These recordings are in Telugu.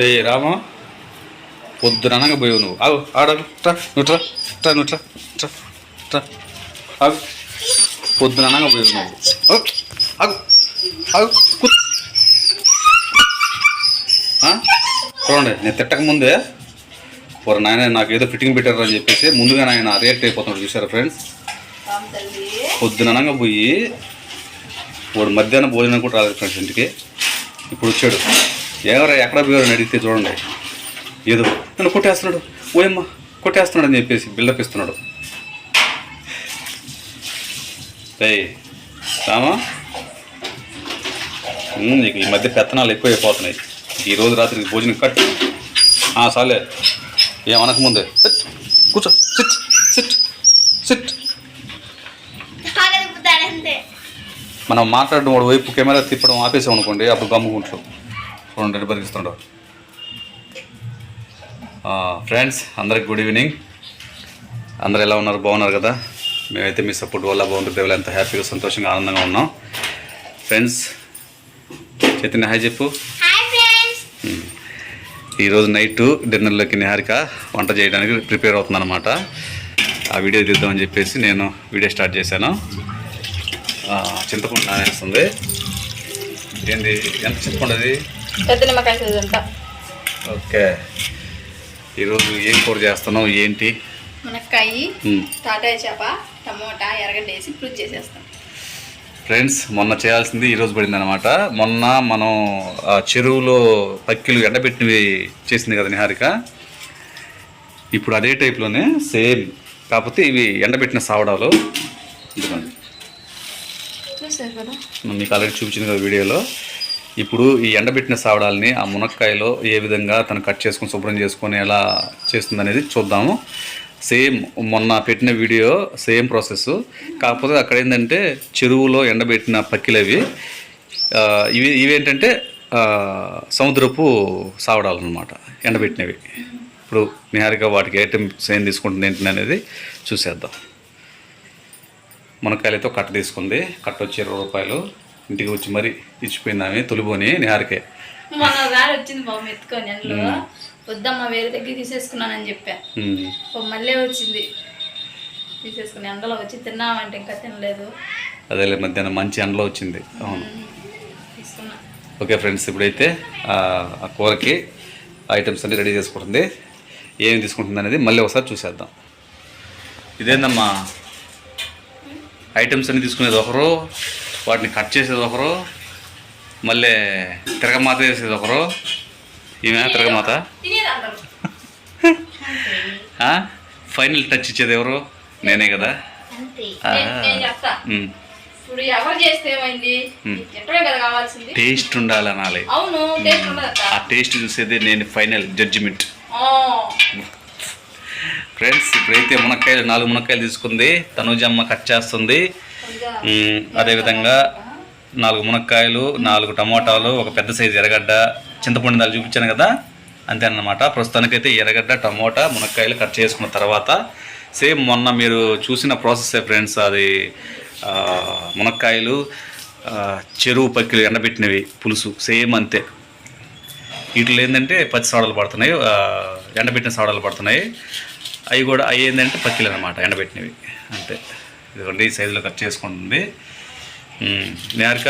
ఏ రామా పొద్దుననగా పోయావు నువ్వు ఆగు ఆడగు ట్రా నువ్వు ట్రా ట్రా నువ్వు ట్రా ట్రా ట్రా ఆగు పొద్దుననగా పోయావు నువ్వు ఆగు ఆగు చూడండి నేను తిట్టక ముందే వారు నాయన నాకు ఏదో ఫిట్టింగ్ పెట్టారు అని చెప్పేసి ముందుగా ఆయన రియాక్ట్ అయిపోతున్నాడు. చూసారా ఫ్రెండ్స్, పొద్దుననగా పోయి వాడు మధ్యాహ్నం భోజనం కూడా రాలేదు ఫ్రెండ్స్ ఇంటికి. ఇప్పుడు వచ్చాడు. ఎవరా ఎక్కడ పోయారని అడిగితే చూడండి ఏదో నన్ను కొట్టేస్తున్నాడు, ఓయమ్మ కొట్టేస్తున్నాడు అని చెప్పేసి బిల్డప్ ఇస్తున్నాడు. ఏయ్ రామా, నీకు ఈ మధ్య పెత్తనాలు ఎక్కువ అయిపోతున్నాయి. ఈరోజు రాత్రికి భోజనం కట్ సాలే ఏమనక ముందే కూర్చో సిట్ సిట్ సిట్. మనం మాట్లాడడం వాడు వైపు కెమెరా తిప్పడం ఆపేసాం అనుకోండి, అప్పుడు గమ్ముకుంటాం. చూడండి బతికిస్తుండవు. ఫ్రెండ్స్ అందరికి గుడ్ ఈవినింగ్. అందరు ఎలా ఉన్నారు? బాగున్నారు కదా? మేమైతే మీ సపోర్ట్ వల్ల బాగుంటుంది. దేవుళ్ళు ఎంత హ్యాపీగా సంతోషంగా ఆనందంగా ఉన్నాం. ఫ్రెండ్స్ చైతన్య హాయ్ చెప్పు. ఈరోజు నైట్ డిన్నర్లోకి నిహారిక వంట చేయడానికి ప్రిపేర్ అవుతుంది అనమాట. ఆ వీడియో తీద్దామని చెప్పేసి నేను వీడియో స్టార్ట్ చేశాను. చింతపండు నానేస్తుంది. ఏంది ఎంత చింతపండు అది? పెద్ద నిమ్మకాయ సైజ్ అంతా. ఓకే, ఈరోజు ఏం కూర చేస్తున్నావు ఏంటి? మునక్కాయ, తాటాయ చేప, టమోటా, ఎర్రగడ్డ వేసి పులుసు చేసేస్తాం. ఫ్రెండ్స్ మొన్న చేయాల్సింది ఈరోజు పడింది అనమాట. మొన్న మనం చెరువులో పక్కిలు ఎండబెట్టినవి చేసింది కదా నిహారిక. ఇప్పుడు అదే టైప్లోనే సేమ్, కాకపోతే ఇవి ఎండబెట్టిన సావడాలు. ఎందుకండి మీకు ఆల్రెడీ చూపించింది కదా వీడియోలో. ఇప్పుడు ఈ ఎండబెట్టిన సావడాలని ఆ మునక్కాయలో ఏ విధంగా తను కట్ చేసుకొని శుభ్రం చేసుకొని ఎలా చేస్తుంది అనేది చూద్దాము. సేమ్ మొన్న పెట్టిన వీడియో సేమ్ ప్రాసెస్, కాకపోతే అక్కడ ఏంటంటే చెరువులో ఎండబెట్టిన పక్కిలవి. ఇవేంటంటే సముద్రపు సావడాలు అనమాట ఎండబెట్టినవి. ఇప్పుడు నిహారిక వాటికి ఐటమ్స్ ఏం తీసుకుంటుంది ఏంటి అనేది చూసేద్దాం. మునక్కాయలతో కట్ట తీసుకుంది. కట్ట వచ్చి 20 రూపాయలు. ఇంటికి వచ్చి మరి ఇచ్చిపోయింది ఆమె తొలిపోని నిహారికే. వచ్చింది బాబు ఎత్తుకొని, అందులో వద్దమ్మా వేరే దగ్గర తీసేసుకున్నానని చెప్పా. మళ్ళీ వచ్చింది తీసేసుకుని. ఎండలో వచ్చి తిన్నామంటే ఇంకా తినలేదు. అదే మధ్యాహ్నం మంచి ఎండలో వచ్చింది. అవును తీసుకున్నా. ఓకే ఫ్రెండ్స్, ఇప్పుడైతే ఆ కూరకి ఐటమ్స్ అన్ని రెడీ చేసుకుంటుంది. ఏమి తీసుకుంటుంది అనేది మళ్ళీ ఒకసారి చూసేద్దాం. ఇదేందమ్మా ఐటమ్స్ అన్ని తీసుకునేది ఒకరు, వాటిని కట్ చేసేది ఒకరు, మళ్ళీ తిరగమాత వేసేది ఒకరు. ఈమె తిరగమాత. ఫైనల్ టచ్ ఇచ్చేది ఎవరు? నేనే కదా. టేస్ట్ ఉండాలనాలి. ఆ టేస్ట్ చూసేది నేను ఫైనల్ జడ్జిమెంట్. ఫ్రెండ్స్ ఇప్పుడైతే మునక్కాయలు 4 మునక్కాయలు తీసుకుంది. తనుజమ్మ కట్ చేస్తుంది. అదేవిధంగా 4 మునక్కాయలు, 4 టమోటాలు, ఒక పెద్ద సైజు ఎర్రగడ్డ, చింతపండు దాన్ని చూపించాను కదా, అంతే అన్నమాట. ప్రస్తుతానికైతే ఎర్రగడ్డ, టమోటా, మునక్కాయలు కట్ చేసుకున్న తర్వాత సేమ్ మొన్న మీరు చూసిన ప్రాసెస్ ఫ్రెండ్స్. అది మునక్కాయలు, చెరువు పక్కిలు ఎండబెట్టినవి పులుసు సేమ్ అంతే. వీటిలో ఏంటంటే పచ్చి సోడాలు పడుతున్నాయి, ఎండబెట్టిన సోడాలు పడుతున్నాయి. అవి ఏంటంటే పక్కిలు అనమాట ఎండబెట్టినవి అంతే. ఇదిగోండి ఈ సైజులో కట్ చేసుకుంటుంది నిహారిక.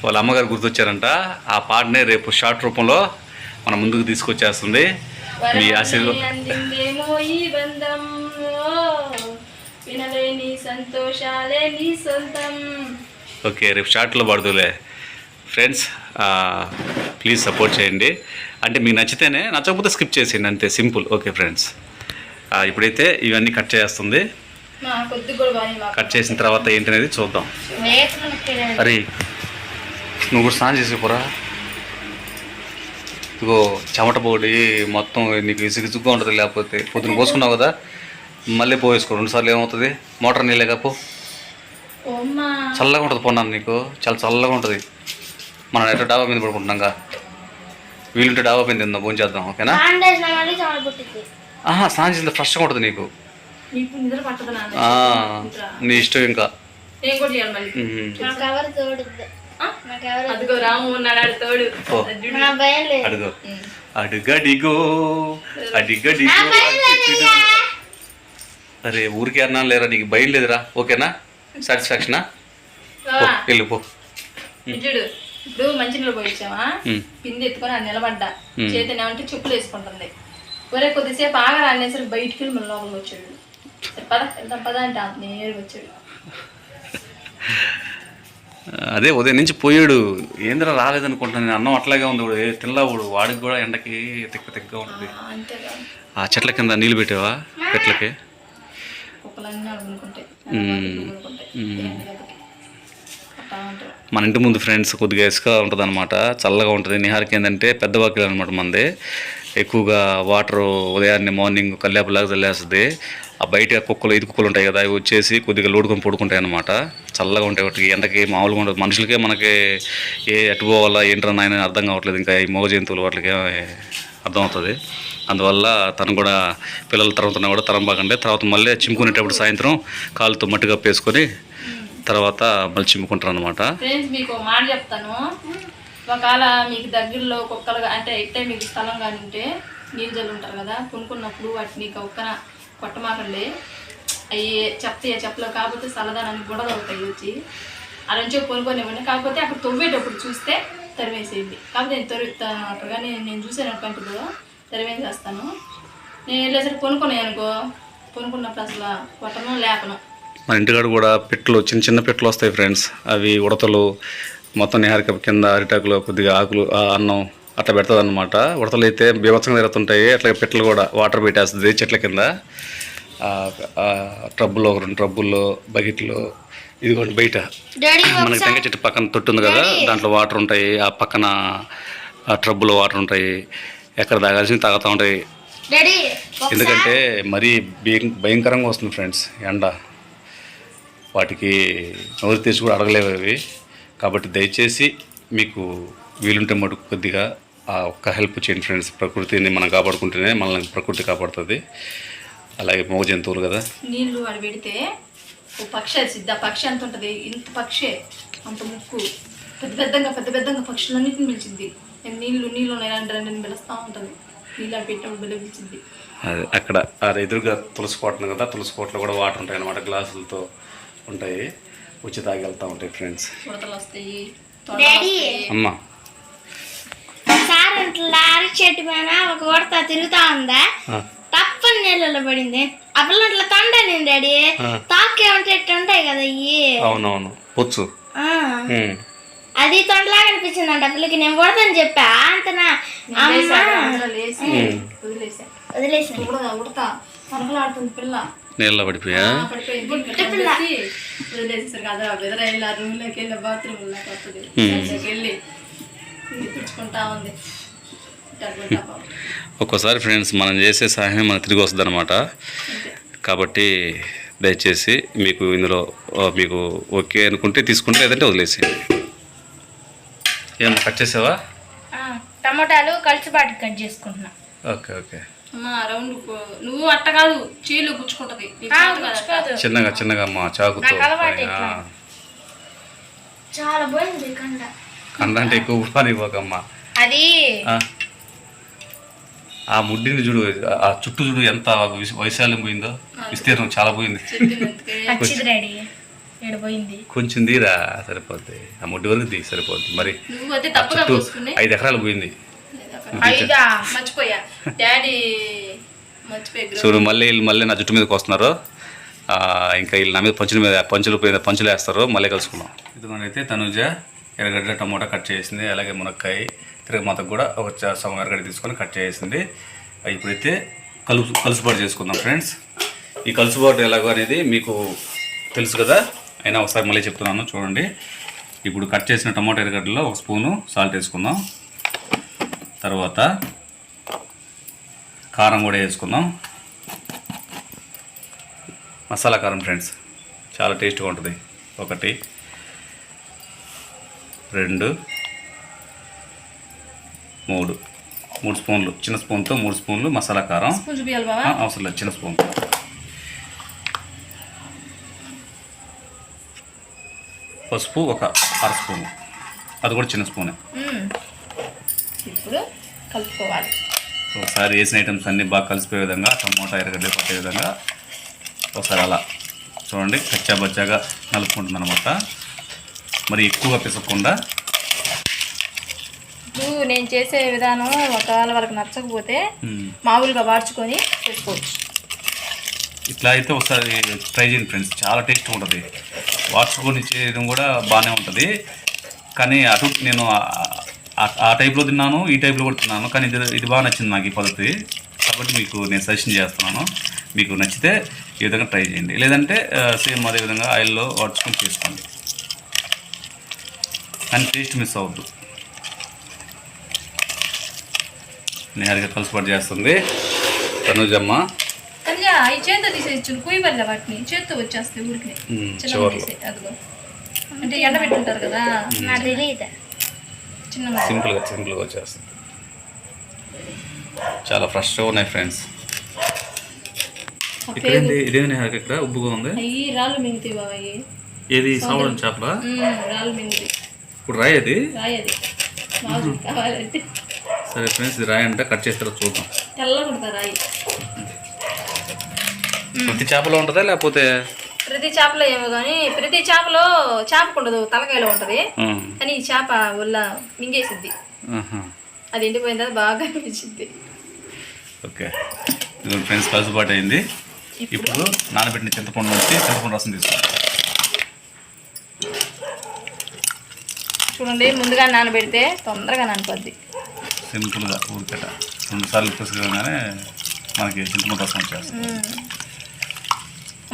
వాళ్ళ అమ్మగారు గుర్తొచ్చారంట. ఆ పాటనే రేపు షార్ట్ రూపంలో మన ముందుకు తీసుకొచ్చేస్తుంది. మీ ఆశీర్వాదం. ఓకే, రేపు షార్ట్లో పడుతులే ఫ్రెండ్స్. ప్లీజ్ సపోర్ట్ చేయండి. అంటే మీకు నచ్చితేనే, నచ్చకపోతే స్కిప్ చేసేయండి అంతే, సింపుల్. ఓకే ఫ్రెండ్స్, ఇప్పుడైతే ఇవన్నీ కట్ చేస్తుంది. కట్ చేసిన తర్వాత ఏంటనేది చూద్దాం. అరే నువ్వు కూడా స్నానం చేసేపోరా. ఇగో చెమట పొడి మొత్తం నీకు ఇసుగుగా ఉంటుంది. లేకపోతే పొద్దున పోసుకున్నావు కదా, మళ్ళీ పోవేసుకో 2 సార్లు. ఏమవుతుంది? మోటార్ నీళ్ళే కాపు చల్లగా ఉంటుంది. పోన్నాను నీకు చాలా చల్లగా ఉంటుంది. మనం ఎట్లా డాబా మీద పడుకుంటున్నాగా, వీలుంటే డాబా మీద తిందాం, భోజనం చేద్దాం. ఓకేనా? స్నానం చేసింది ఫ్రెష్గా ఉంటుంది నీకు. నీకు నిద్ర పట్టదు నాన్న. ఆ, ఇంకా నీ ఇష్టం ఇంకా. నేను కూడా చేయాలి మళ్ళీ. నాకెవరు తోడు నాకెవరు అదిగో రాము ఉన్నాడు ఆడు తోడు. ఓ, నా భయం లేదు అడుగు అడుగడిగో అడిగడిగో. అరే ఊరికే అన్నాను లేరా, నీకు భయం లేదురా, ఓకేనా? సాటిస్ఫాక్షనా? బావా, వెళ్ళిపో. చూడు ఇప్పుడు మంచినీళ్ళు పోయించామా, ఉమ్. పిండి ఎత్తుకొని అది నిలబడ్డా, చేతిని ఏమంటే చెప్పులు వేసుకుంటుంది. ఒరే కొద్దిసేపు ఆగరా అనేసరికి బయటికి వెళ్ళి మన లోపలికి వచ్చాడు. సరే పద వెళ్తాం పద అంటే నేరుగా వచ్చాడు. అదే ఉదయం నుంచి పోయాడు, ఏంద్రా రాలేదనుకుంటున్నాను నేను. అన్నం అట్లాగే ఉంది, తినలావుడు వాడికి కూడా ఎండకి తిక్కగా ఉంటుంది. అంతేగా ఆ చెట్ల కింద నీళ్ళు పెట్టావా చెట్లకి? కుక్కలన్నీ అనుకుంటాయి అట్టా ఉంటాయి. మన ఇంటి ముందు ఫ్రెండ్స్ కొద్దిగా ఇసుక ఉంటుంది అనమాట, చల్లగా ఉంటుంది. నిహార్కి ఏంటంటే పెద్ద వాకిలు అనమాట మనది, ఎక్కువగా వాటర్ ఉదయాన్నే మార్నింగ్ కల్లేపులాగా చల్లేస్తుంది. ఆ బయట కుక్కలు ఇది కుక్కలు ఉంటాయి కదా, అవి వచ్చేసి కొద్దిగా లోడుకొని పడుకుంటాయి అనమాట. చల్లగా ఉంటాయి వాటికి, ఎండకి మామూలుగా ఉంటుంది. మనుషులకే మనకి ఎటు పోవాలా ఏంటన్నా నాయన అర్థం కావట్లేదు, ఇంకా ఈ మగ జంతువులు వాటికి అర్థమవుతుంది. అందువల్ల తను కూడా పిల్లలు తరుగుతున్నా కూడా తరంబాకంటే తర్వాత మళ్ళీ చిమ్ముకునేటప్పుడు సాయంత్రం కాలుతో మట్టి కప్పేసుకొని తర్వాత మళ్ళీ చిమ్ముకుంటారు అనమాట. ఫ్రెండ్స్ మీకు ఒక మాట చెప్తాను, ఒకవేళ మీకు దగ్గరలో కుక్కలు అంటే ఇట్టే మీకు స్థలం కానీ ఉంటే నీళ్ళు జల్లు ఉంటారు కదా, కొనుక్కున్నప్పుడు వాటిని ఒక్కన కొట్టమాకండి. అవి చెప్పలేవు, కాకపోతే చల్లదానానికి గొడవ అవుతాయి వచ్చి అలా నుంచి కొనుక్కొనివ్వండి. కాకపోతే అక్కడ తవ్వేటప్పుడు చూస్తే తరివేసేయండి. కాకపోతే నేను అక్కడ కానీ నేను చూసాను అనుకుంటుందో తరివేసేస్తాను. నేను వెళ్ళేసరికి కొనుక్కున్నాను అనుకో, కొనుక్కున్నప్పుడు అసలు కొట్టను లేపను. మన ఇంటికాడ కూడా పిట్టలు చిన్న చిన్న పిట్టలు వస్తాయి ఫ్రెండ్స్, అవి ఉడతలు మొత్తం నిహారిక కింద అరిటాకులో కొద్దిగా ఆకులు అన్నం అట్లా పెడుతుంది అనమాట. ఉడతలు అయితే బీభత్సంగా తిరుగుతుంటాయి, అట్లాగే పిట్టలు కూడా వాటర్ పెట్టేస్తుంది చెట్ల కింద. ట్రబ్బుల్లో 2 ట్రబ్బుల్లో బకెట్లో ఇదిగోండి బయట మనకి టెంకాయ చెట్టు పక్కన తొట్టు ఉంది కదా, దాంట్లో వాటర్ ఉంటాయి. ఆ పక్కన ట్రబ్బులో వాటర్ ఉంటాయి, ఎక్కడ తాగాల్సింది తాగుతూ ఉంటాయి. ఎందుకంటే మరీ భయంకరంగా వస్తుంది ఫ్రెండ్స్ ఎండ, వాటికి నోరు తెచ్చి కూడా అడగలేవు అవి. కాబట్టి దయచేసి మీకు వీలుంటే మటుకు కొద్దిగా ఆ ఒక్క హెల్ప్ చేయండి ఫ్రెండ్స్. ప్రకృతిని మనం కాపాడుకుంటేనే మనల్ని ప్రకృతి కాపాడుతుంది. అలాగే మగ జంతువులు కదా, నీళ్ళు వాడు పెడితే ఓ పక్షి వచ్చింది. ఆ పక్షి ఎంత ఉంటుంది, ఇంత పక్షే అంత ముక్కు, పెద్ద పెద్దగా పక్షులన్నింటిని పిలిచింది. నీళ్ళు ఉన్నాయి రెండు పిలుస్తూ ఉంటుంది. నీళ్ళు ఆడ పెట్టినప్పుడు బిల్లు పిలిచింది. అదే అక్కడ అది ఎదురుగా తులసి కోట ఉంది కదా, తులసి కోటలో కూడా వాటర్ ఉంటాయి అన్నమాట, గ్లాసులతో ఉంటాయి, వచ్చి తాగి వెళ్తూ ఉంటాయి ఫ్రెండ్స్. ఉడతలు వస్తాయి. అమ్మా ఒకసారి లారీ చెట్టు పైన ఒక ఉడత తిరుగుతా ఉందా, తప్పని నీళ్ళలో పడింది. ఆ పిల్ల అట్లా తండని డాడీ, తాకేమంటే ఉంటాయి కదా ఇవి. అవునవును పొచ్చు, అది తొండలాగా అనిపించిందంట ఆ పిల్లకి. నేను కొడతాను చెప్పా అంతనా వదిలేసా. ఉడతా పరకలాడుతుంది పిల్ల, నీళ్ళలో పడిపోయా వదిలేసేసరికి కదా బెదరైనా రూమ్లోకి వెళ్ళి బాత్రూమ్లోకి వస్తుంది, వెళ్ళి పిచ్చుకుంటా ఉంది. ఒక్కోసారి ఫ్రెండ్స్ మనం చేసే సహాయం మనకు తిరిగి వస్తుంది అనమాట. కాబట్టి దయచేసి మీకు ఇందులో మీకు ఓకే అనుకుంటే తీసుకుంటే, లేదంటే వదిలేసి. ఏమన్నా కట్ చేసావా? టమాటాలు కలిసిపాటు కట్ చేసుకుంటున్నా. Okay okay. రౌండ్ నువ్వు అట్ట కాదు, చీలు గుచ్చుకుంటది చిన్నగా అమ్మా చాకుతో. చాలా పోయింది కండ అంటే ఎక్కువ పనిపోకమ్మా. అది ఆ ముడ్డిని చూడు, ఆ చుట్టూ చూడు ఎంత వైశాల్యం పోయిందో, విస్తీర్ణం చాలా పోయింది. కొంచెం తీరా సరిపోద్ది, ఆ ముడ్డి వరకు తీ సరిపోద్ది. మరి చుట్టూ 5 ఎకరాలు పోయింది. మర్చిపోయా డాడీ, చూడు మళ్ళీ నా జుట్టు మీదకి వస్తున్నారు. ఇంకా వీళ్ళు నా మీద పంచులు వేస్తారు. మళ్ళీ కలుసుకున్నాం. ఇదిగోనైతే తనుజ ఎర్రగడ్డ టమోటా కట్ చేసింది, అలాగే మునక్కాయ తిరగమాతకు కూడా ఒక సగం ఎర్రగడ్డ తీసుకొని కట్ చేసింది. ఇప్పుడైతే కలుసుబాటు చేసుకుందాం ఫ్రెండ్స్. ఈ కలుసుబాటు ఎలాగో అనేది మీకు తెలుసు కదా, అయినా ఒకసారి మళ్ళీ చెప్తున్నాను చూడండి. ఇప్పుడు కట్ చేసిన టమోటా ఎర్రగడ్డలో 1 స్పూను సాల్ట్ వేసుకుందాం. తర్వాత కారం కూడా వేసుకుందాం, మసాలా కారం ఫ్రెండ్స్, చాలా టేస్ట్గా ఉంటుంది. 1 2 3 స్పూన్లు, చిన్న స్పూన్తో 3 స్పూన్లు మసాలా కారం. అవసరం లేదు, చిన్న స్పూన్. పసుపు ఒక అర స్పూను, అది కూడా చిన్న స్పూనే. ఇప్పుడు కలుపుకోవాలి. ఒకసారి వేసిన ఐటమ్స్ అన్నీ బాగా కలిసిపోయే విధంగా, టమోటా ఎర్రగడ్డ పట్టే విధంగా ఒకసారి అలా చూడండి కచ్చా బచ్చాగా కలుపుకుంటుంది అనమాట. మరి ఎక్కువగా పిసకుండా. ఇప్పుడు నేను చేసే విధానం ఒకవేళ వాళ్ళకి నచ్చకపోతే మామూలుగా వాడ్చుకొని చేసుకోవచ్చు. ఇట్లా అయితే ఒకసారి ట్రై చేయండి ఫ్రెండ్స్, చాలా టేస్ట్ ఉంటుంది. వాడ్చుకొని చేయడం కూడా బాగానే ఉంటుంది. కానీ అటు నేను ఆ టైప్లో తిన్నాను, ఈ టైప్లో కూడా తిన్నాను. కానీ ఇది బాగా నచ్చింది నాకు ఈ పద్ధతి. కాబట్టి మీకు నేను సజెషన్ చేస్తున్నాను. మీకు నచ్చితే ఈ విధంగా ట్రై చేయండి. లేదంటే సేమ్ అదే విధంగా ఆయిల్లో వాడ్చుకొని చేసుకోండి. కానీ టేస్ట్ మిస్ అవ్వద్దు. నేరుగా కలుసుబాటు చేస్తుంది తనుజమ్మ. ఈ చేతితో తీసేయచ్చు, కుయ్యబల్ల వాటిని చేతితో వచ్చేస్తాయి ఊరికి. అదిగో అంటే ఎండ పెట్టుంటారు కదా, సింపుల్గా వచ్చేస్తుంది. చాలా ఫ్రెష్గా ఉన్నాయి ఫ్రెండ్స్. ఇదేమి ఇక్కడ ఉబ్బుగా ఉంది. అయ్యి రాళ్ళు మింగుతాయి బాబాయ్. ఏది సావడం చేపల రాళ్ళు మింగుతాయి. ఇప్పుడు రాయది కావాలంటే. సరే ఫ్రెండ్స్, ఇది రాయి అంటే కట్ చేస్తారో చూద్దాం. తెల్లగా ఉంటుంది రాయి. ప్రతి చేపలో ఉంటుందా లేకపోతే? ప్రతి చేపలో ఏమో కానీ ప్రతి చేపలో చేపకు ఉండదు, తలకాయలో ఉంటుంది. కానీ ఈ చేప వల్ల మింగేసిద్ది. అది ఎండిపోయిన తర్వాత బాగా అనిపించింది. ఓకే ఫ్రెండ్స్, కలుసుబాటు అయింది. ఇప్పుడు నానబెట్టిన చింతపండు నుంచి చింతపండు రసం తీసుకోండి. చూడండి, ముందుగా నానబెడితే తొందరగా నానిపోద్ది. సింపుల్గా ఊరికట 2 సార్లు తీసుకురాగానే మనకి చింతపండు రసం వచ్చేస్తుంది.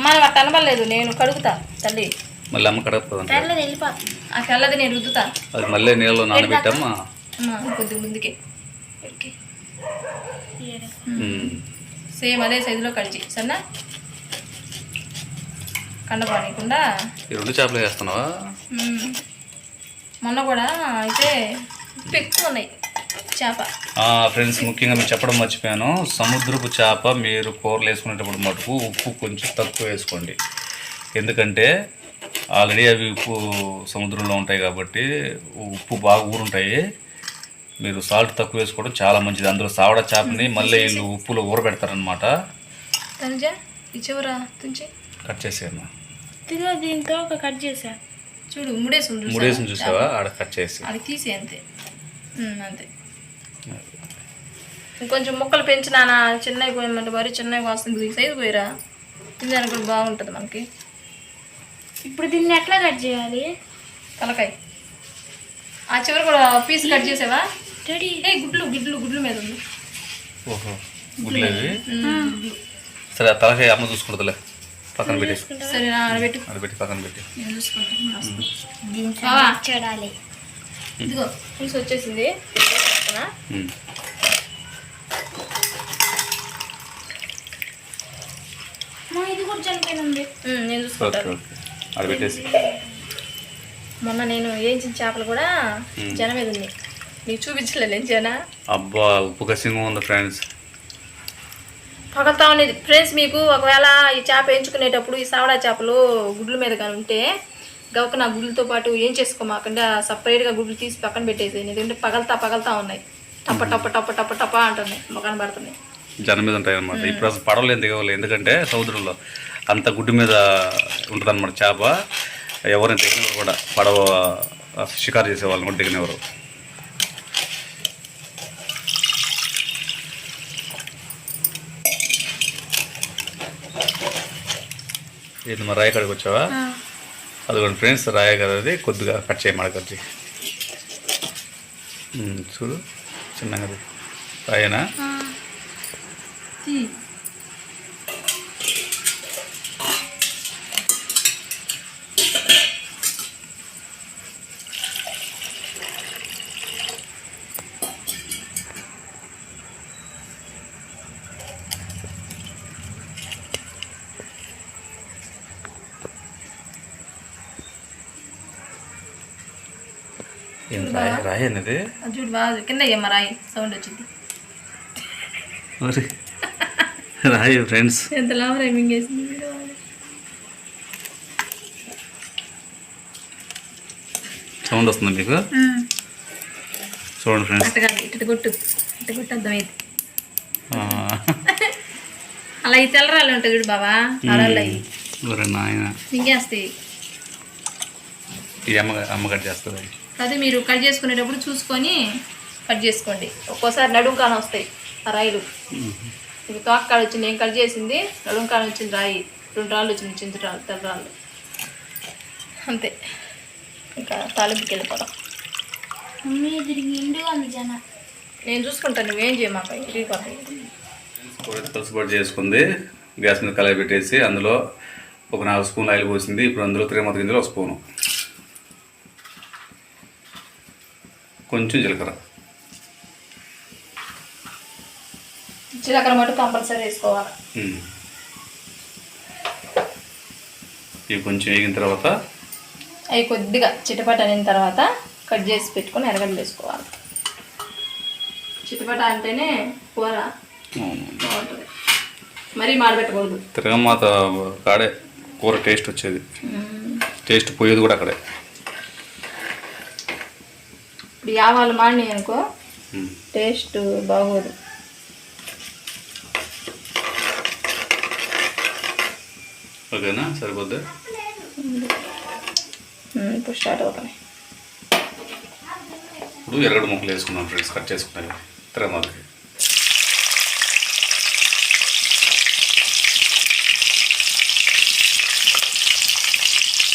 మనం అట్ట అనబడలేదు, నేను కడుగుతా తల్లి. మళ్ళీ అమ్మ కడగపోతుంది. ఆ కళ్ళది నేను రుద్దుతా. అది మళ్ళీ నీళ్ళలో నానబెట్టమ్మా. కొద్ది ముందుకే సేమ్ అదే సైజులో కడిచి సరేనా, కండపానీయకుండా. ఈ 2 చేపలు వేస్తున్నావా? మొన్న కూడా అయితే ఉప్పు ఎక్కువ ఉన్నాయి చేప. ఫ్రెండ్స్, ముఖ్యంగా మీరు చెప్పడం మర్చిపోయాను. సముద్రపు చేప మీరు కూరలు వేసుకునేటప్పుడు మటుకు ఉప్పు కొంచెం తక్కువ వేసుకోండి. ఎందుకంటే ఆల్రెడీ అవి ఉప్పు సముద్రంలో ఉంటాయి కాబట్టి ఉప్పు బాగా ఊరుంటాయి. మీరు సాల్ట్ తక్కువ వేసుకోవడం చాలా మంచిది. అందులో సావడ చేపని మళ్ళీ వీళ్ళు ఉప్పులో ఊరబెడతారనమాట. కట్ చేసేయమ్మా. దీంతో ఒక కట్ చేసా చూడు, ముడేసి చూసావా? ఆడ కట్ చేసి అది తీసి అంతే అంతే. ఇంకొంచెం ముక్కలు పెంచినానా, చిన్నవి పోయమంటే మరీ చిన్నవి వస్తుంది. సైజు పోయిరా, తినడానికి కూడా బాగుంటుంది మనకి. ఇప్పుడు దీన్ని ఎట్లా కట్ చేయాలి? తలకాయ ఆ చివరి కూడా పీస్ కట్ చేసావా? గుడ్లు మీద ఉంది. ఓహో, గుడ్లేవి. సరే, ఆ తలకాయ అమ్మ చూసుకుంటుందిలే, పక్కన పెట్టేసి. సరే, అది పెట్టి పక్కన పెట్టి. చూడాలి. ఇదిగో పులుసు వచ్చేసింది. ఇది కూడా చనిపోయింది. నేను చూసుకుంటాను. అది పెట్టేసి. మొన్న నేను వేయించిన చేపలు కూడా జన మీద ఉంది, నీకు చూపించలేదు జన. అబ్బా, ఉప్పు కసింగా ఉంది ఫ్రెండ్స్. పగలుతా ఉండేది ఫ్రెండ్స్. మీకు ఒకవేళ ఈ చేప వేయించుకునేటప్పుడు ఈ సావడా చేపలు గుడ్ల మీద కానీ ఉంటే గవక నా గుడ్లతో పాటు ఏం చేసుకోమాకండి, సపరేట్గా గుడ్లు తీసి పక్కన పెట్టేసి. ఎందుకంటే పగలుతా ఉన్నాయి, టప్ప టప్ప టప్ప టప్ప టప్ప అంటున్నాయి, మొక్కన పడుతున్నాయి. జనం మీద ఉంటాయి అన్నమాట. ఇప్పుడు అసలు పడవలేదు దిగవాలి, ఎందుకంటే సముద్రంలో అంత గుడ్డు మీద ఉంటుంది అన్నమాట చేప. ఎవరిని దిగినవారు కూడా, పడవ షికారు చేసే వాళ్ళని కూడా దిగినవారు. ఇది మరి రాయి కాడికి వచ్చావా? అదిగోండి ఫ్రెండ్స్, రాయ కదా, అది కొద్దిగా కట్ చేయమని కట్ చేయి. చూడు, చిన్నగా రాయేనా? రాయి అనేది చూడు బాగా కింద అయ్యమ్మ రాయి సౌండ్ వచ్చింది. రాయి ఫ్రెండ్స్, ఎంత లాభం మింగేసింది. సౌండ్ వస్తుంది మీకు చూడండి ఫ్రెండ్స్. అట్ట కాదు, ఇటు కొట్టు అర్థమైంది. అలా ఈ తెల్లరాళ్ళు ఉంటాయి చూడు బావా, అరాళ్ళు అవి నాయన ఇంకేస్తాయి. ఈ అమ్మ కట్ చేస్తుంది. అదే మీరు కట్ చేసుకునేటప్పుడు చూసుకొని కట్ చేసుకోండి. ఒక్కోసారి నడుము కాన వస్తాయి ఆ రాయిలు. ఇవి తోక కాడ వచ్చింది, నేను కట్ చేసింది. నడుము కాన వచ్చింది రాయి, 2 రాళ్ళు వచ్చింది, చిన్న రాళ్ళు, తెల్ల రాళ్ళు. అంతే, ఇంకా తాలింపుకి వెళ్ళిపోతాం. నేను చూసుకుంటాను, నువ్వేం చేయమాక ఇరిగిపోతాయి. పలుసుబాటు చేసుకుంది. గ్యాస్ మీద కళాయి పెట్టేసి అందులో ఒక 4 స్పూన్లు ఆయిల్ పోసింది. ఇప్పుడు అందులో తిరగమత గింజలు 1 స్పూను, కొంచెం జీలకర్ర మటు కంపల్సరీ వేసుకోవాలి. ఇవి కొంచెం వేగిన తర్వాత అవి కొద్దిగా చిటపట అయిన తర్వాత కట్ చేసి పెట్టుకొని ఎర్రగడ్డలు వేసుకోవాలి. చిటపట అంటేనే కూర బాగుంటుంది, మరీ మాడబెట్టకూడదు. తిరగమాత కాడే కూర టేస్ట్ వచ్చేది, టేస్ట్ పోయేది కూడా అక్కడే. ఇప్పుడు ఆవాలు మాడినాయి అనుకో టేస్ట్ బాగోదు. ఓకేనా, సరిపోద్ది. ఇప్పుడు స్టార్ట్ అవుతాయి. ఇప్పుడు ఎర్రగడ్డ ముక్కలు వేసుకున్నాం ఫ్రెండ్స్, కట్ చేసుకున్నాయి తిరగమాతకి.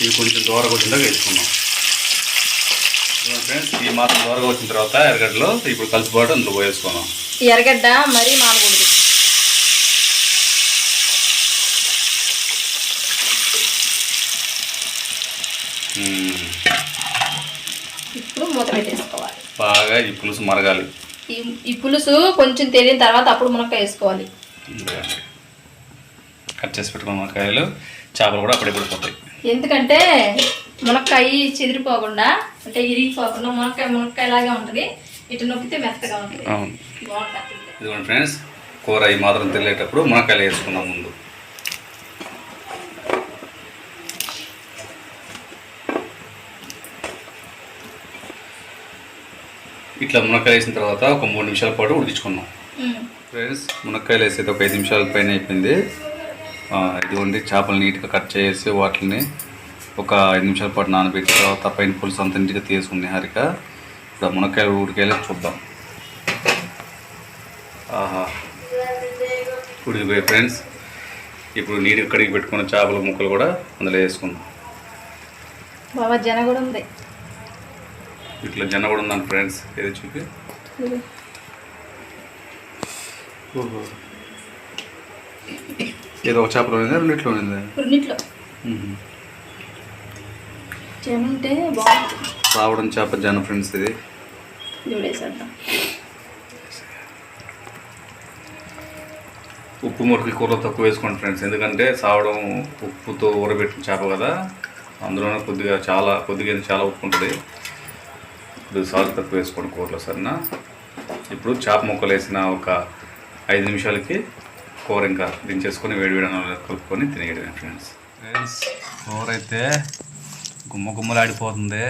ఇవి కొంచెం దూరగా వచ్చిందాక వేసుకున్నాం ఫ్రెండ్స్. ఈ మాత్రం దూరగా వచ్చిన తర్వాత ఎర్రగడ్డలో ఇప్పుడు కలిసిపోవడం అందులో పోయేసుకున్నాం. ఈ ఎర్రగడ్డ మరీ మానకూడదు. ఇప్పుడు మూత పెట్టేసుకోవాలి. బాగా ఈ పులుసు మరగాలి. ఈ పులుసు కొంచెం తేలిన తర్వాత అప్పుడు మునక్కాయ వేసుకోవాలి. కట్ చేసి పెట్టుకున్న మునక్కాయలు, చేపలు కూడా అప్పుడే పడిపోతాయి. ఎందుకంటే మునక్కాయ చెదిరిపోకుండా, అంటే ఇరిగిపోకుండా మునక్కాయ లాగా ఉంటుంది. ఇటు నొక్కితే మెత్తగా ఉంటుంది. ఇదిగోండి ఫ్రెండ్స్, కూర ఈ మాత్రం తెలియటప్పుడు మునక్కాయలు వేసుకున్నాం ముందు. ఇట్లా మునక్కాయలు వేసిన తర్వాత ఒక 3 నిమిషాల పాటు ఉడికించుకున్నాం ఫ్రెండ్స్. మునక్కాయలు వేసేది ఒక 5 నిమిషాల పైన అయిపోయింది. ఇదిగోండి, చేపలు నీట్గా కట్ చేసి వాటిని ఒక 5 నిమిషాల పాటు నానబెట్టిన తర్వాత పైన పులుసు అంత నీట్గా తీసుకుని హారిక. ఇప్పుడు మునక్కాయలు ఉడికేలా చూద్దాం. ఆహా, ఉడికిపోయి ఫ్రెండ్స్. ఇప్పుడు నీట్గా కడిగి పెట్టుకున్న చేపల ముక్కలు కూడా అందులో వేసుకుందాం. బాబా జన కూడా ఉంది, ఇట్లా జన కూడా ఉందండి ఫ్రెండ్స్. ఏదో చూపి. ఏదో ఒక చేపలో ఉందా, రెండిట్లో ఉందా? జనుంటే బాగుంటుంది. రావడం చేప జన ఫ్రెండ్స్. ఇది ఉప్పు మురికి కూరలో తక్కువ వేసుకోండి ఫ్రెండ్స్, ఎందుకంటే సావడం ఉప్పుతో ఊరబెట్టిన చేప కదా, అందులోనే కొద్దిగా చాలా ఉప్పు ఉంటుంది. ఇప్పుడు సాల్ట్ తక్కువ వేసుకోండి కూరలో, సరేనా? ఇప్పుడు చేప ముక్కలు వేసిన ఒక 5 నిమిషాలకి కూర ఇంకా దించేసుకొని వేడివేడి కలుపుకొని తినేయడమే ఫ్రెండ్స్. కూర అయితే గుమ్మలాడిపోతుంది.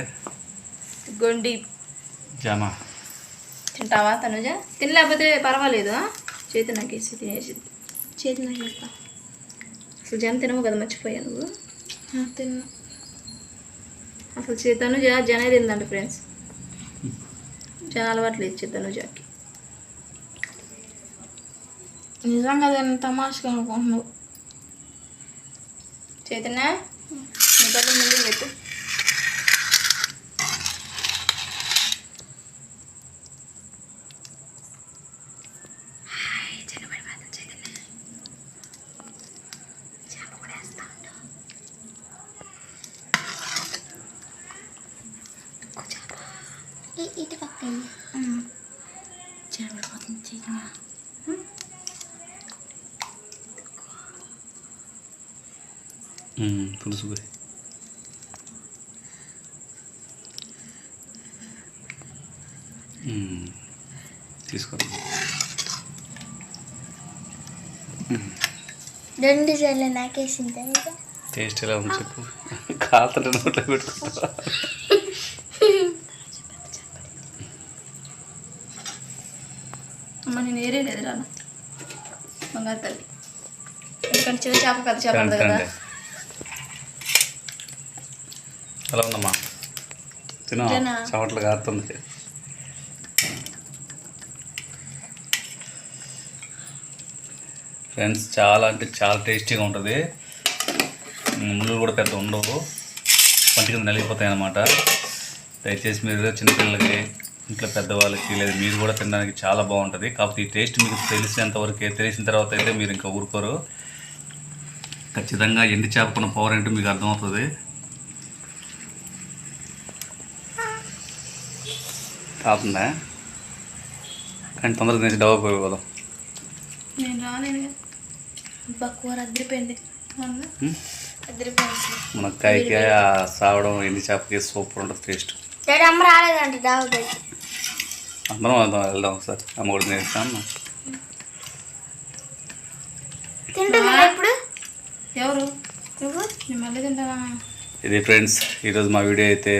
గొండి జామ తింటావా తనుజ? తినలేకపోతే పర్వాలేదు, చేతి నాకు వేసి తినేసింది. చేతి నాకు వేస్తా. అసలు జన తినవు కదా, మర్చిపోయా నువ్వు. తిన్నా. అసలు తనుజ జన తిందంట ఫ్రెండ్స్. జన అలవాట్లేదు తనుజకి. నిజంగా దాన్ని తమాషగా అనుకుంటున్నావు. చైతన్య నీ పళ్ళు ముందు పెట్టు. ఇటు పక్క పులుసు తీసుకో. 2 సార్లు నాకేసింది. టేస్ట్ ఎలా ఉంది చెప్పు. కాలుతుంటే నోట్లో పెట్టుకుంటా. అమ్మ నేను ఏరే లేదు రాన్న బంగారు తల్లి, ఎందుకంటే చిన్న చేప పెద్ద చేప ఉంది కదా. ఎలా ఉందమ్మా? తిన తినా. చవట్లు కారుతుంది. ఫ్రెండ్స్ చాలా అంటే చాలా టేస్టీగా ఉంటుంది. ముళ్ళు కూడా పెద్ద ఉండవు, పంటి కింద నలిగిపోతాయి అన్నమాట. దయచేసి మీరు చిన్నపిల్లలకి, ఇంట్లో పెద్దవాళ్ళకి, లేదా మీరు కూడా తినడానికి చాలా బాగుంటుంది. కాకపోతే ఈ టేస్ట్ మీకు తెలిసినంతవరకే, తెలిసిన తర్వాత అయితే మీరు ఇంకా ఊరుకోరు. ఖచ్చితంగా ఎండి చేపకున్న పవర్ ఏంటో మీకు అర్థమవుతుంది. కాకుండా కానీ తొందరగా తినేసి డబ్బా పోయిపోదాం. నేను రాలేను కదా. అబ్బా కూర అద్దరిపోయింది, అద్దరిపోయింది. మునక్కాయకి సావడం ఎండి చేపకి సూపర్ ఉంటుంది టేస్ట్. డాడీ అమ్మ రాలేదంట డాబా అందరం వెళ్దాం ఒకసారి. అమ్మ కూడా నేర్చుతాను. తింటుందా ఇప్పుడు? ఎవరు నువ్వు? నేను మళ్ళీ తింటానా? ఇది ఫ్రెండ్స్ ఈరోజు మా వీడియో అయితే,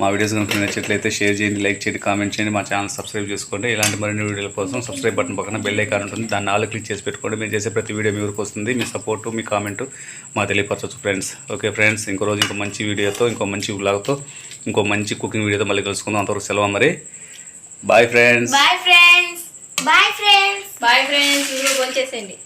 మా వీడియోస్ కనుక నచ్చినట్లయితే షేర్ చేయండి, లైక్ చేయండి, కామెంట్ చేయండి, మా ఛానల్ సబ్స్క్రైబ్ చేసుకోండి. ఇలాంటి మరిన్ని వీడియోల కోసం సబ్స్క్రైబ్ బటన్ పక్కన బెల్ ఐకాన్ ఉంటుంది, దాన్ని ఆల్ క్లిక్ చేసి పెట్టుకోండి. మీరు చేసే ప్రతి వీడియో మీ ఊరికి వస్తుంది. మీ సపోర్టు, మీ కామెంటు మాకు తెలియపరచవచ్చు ఫ్రెండ్స్. ఓకే ఫ్రెండ్స్, ఇంకో రోజు ఇంకో మంచి వీడియోతో, ఇంకో మంచి వ్లాగ్తో, ఇంకో మంచి కుకింగ్ వీడియోతో మళ్ళీ కలుసుకుందాం. అంతవరకు సెలవు మరి. Bye friends. Bye friends. Bye friends. Bye friends, మీరు వచ్చేసేయండి.